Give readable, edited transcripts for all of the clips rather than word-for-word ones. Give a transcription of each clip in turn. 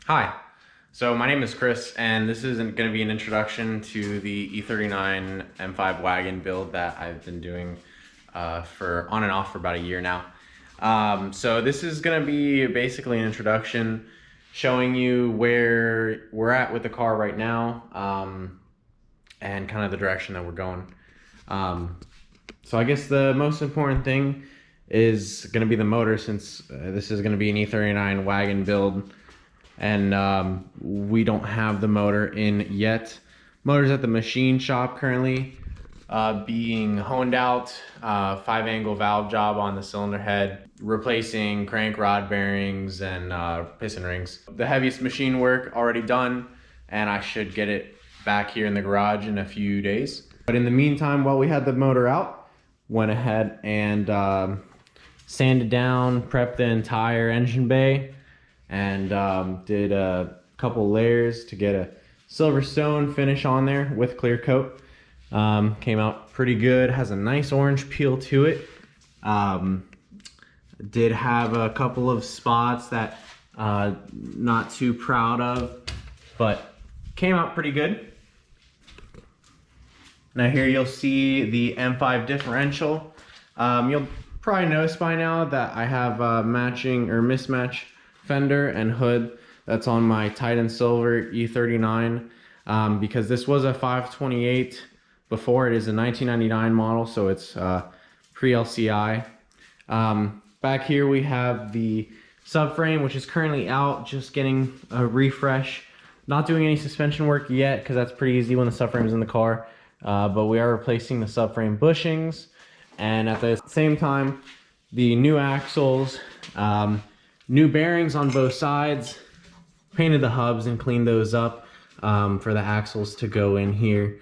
Hi, so my name is Chris, and this is going to be an introduction to the E39 M5 Wagon build that I've been doing for on and off for about a year now. So this is going to be basically an introduction showing you where we're at with the car right now, and kind of the direction that we're going. So I guess the most important thing is going to be the motor, since this is going to be an E39 wagon build, and we don't have the motor in yet. Motor's at the machine shop currently, being honed out. 5-angle valve job on the cylinder head, replacing crank rod bearings and piston rings. The heaviest machine work already done, and I should get it back here in the garage in a few days. But in the meantime, while we had the motor out, went ahead and sanded down, prepped the entire engine bay, and did a couple layers to get a Silverstone finish on there with clear coat. Came out pretty good, has a nice orange peel to it. Did have a couple of spots that not too proud of, but came out pretty good. Now here you'll see the M5 differential. You'll probably notice by now that I have a matching or mismatch fender and hood that's on my Titan Silver E39, because this was a 528 before. It is a 1999 model, so it's pre-LCI. Back here we have the subframe, which is currently out, just getting a refresh. Not doing any suspension work yet, because that's pretty easy when the subframe's in the car, but we are replacing the subframe bushings, and at the same time the new axles, new bearings on both sides, painted the hubs and cleaned those up for the axles to go in here.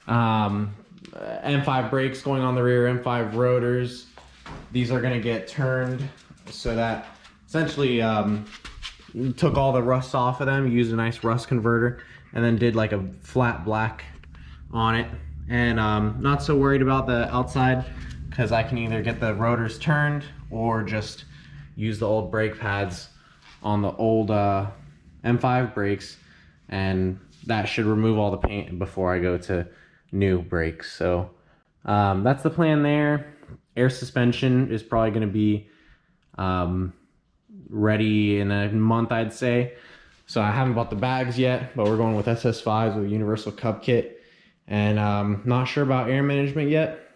M5 brakes going on the rear, M5 rotors. These are going to get turned so that essentially took all the rust off of them, used a nice rust converter, and then did like a flat black on it. And not so worried about the outside, because I can either get the rotors turned or just use the old brake pads on the old M5 brakes, and that should remove all the paint before I go to new brakes. So that's the plan there. Air suspension is probably going to be ready in a month, I'd say. So I haven't bought the bags yet, but we're going with SS5s with a universal cup kit, and not sure about air management yet.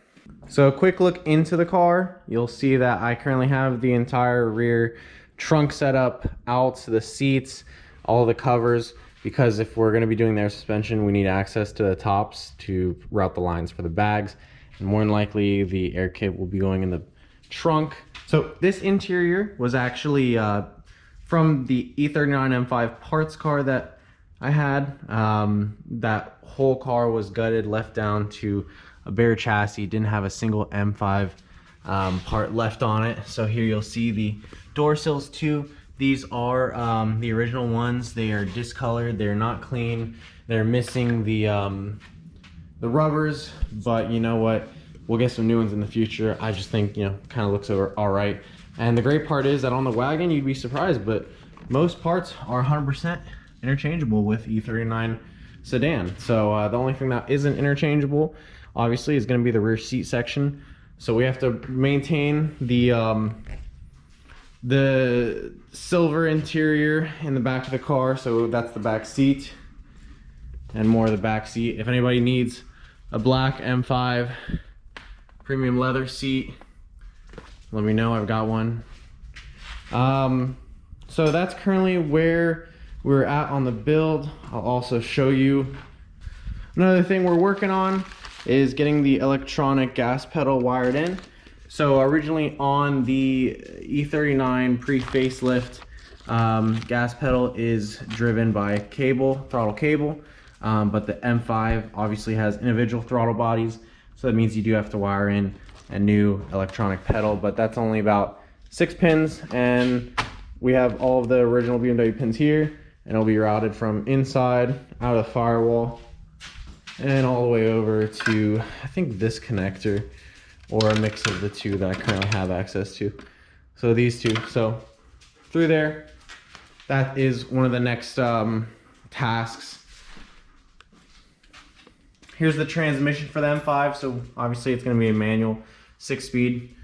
So a quick look into the car, you'll see that I currently have the entire rear trunk set up out, the seats, all the covers, because if we're going to be doing the air suspension, we need access to the tops to route the lines for the bags, and more than likely the air kit will be going in the trunk. So this interior was actually from the E39 M5 parts car that I had. That whole car was gutted, left down to a bare chassis, didn't have a single M5 part left on it. So here you'll see the door sills too. These are the original ones. They are discolored, they're not clean, they're missing the rubbers, but you know what, we'll get some new ones in the future. I just think, you know, kind of looks all right. And the great part is that on the wagon, you'd be surprised, but most parts are 100% interchangeable with E39 sedan. So the only thing that isn't interchangeable, obviously, is going to be the rear seat section. So we have to maintain the silver interior in the back of the car. So that's the back seat and more of the back seat. If anybody needs a black M5 premium leather seat, let me know. I've got one. So that's currently where we're at on the build. I'll also show you another thing we're working on is getting the electronic gas pedal wired in. So originally on the E39 pre-facelift, gas pedal is driven by cable, throttle cable, but the M5 obviously has individual throttle bodies, so that means you do have to wire in a new electronic pedal, but that's only about 6 pins, and we have all of the original BMW pins here, and it'll be routed from inside out of the firewall and all the way over to, I think, this connector, or a mix of the two that I currently have access to. So these two, so through there, that is one of the next tasks. Here's the transmission for the M5. So obviously it's going to be a manual 6-speed.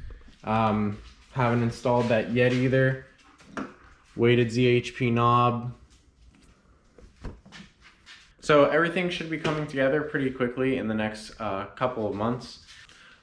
Haven't installed that yet either. Weighted ZHP knob. So everything should be coming together pretty quickly in the next couple of months.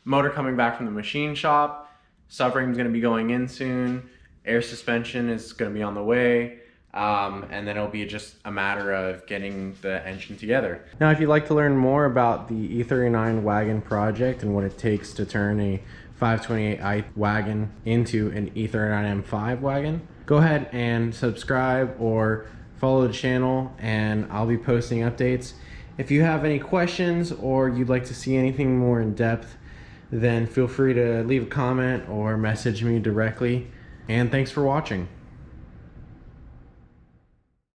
Motor coming back from the machine shop. Subframe is going to be going in soon. Air suspension is going to be on the way. And then it'll be just a matter of getting the engine together. Now, if you'd like to learn more about the E39 wagon project and what it takes to turn a 528i wagon into an E39 M5 wagon, go ahead and subscribe or follow the channel, and I'll be posting updates. If you have any questions or you'd like to see anything more in depth, then feel free to leave a comment or message me directly. And thanks for watching.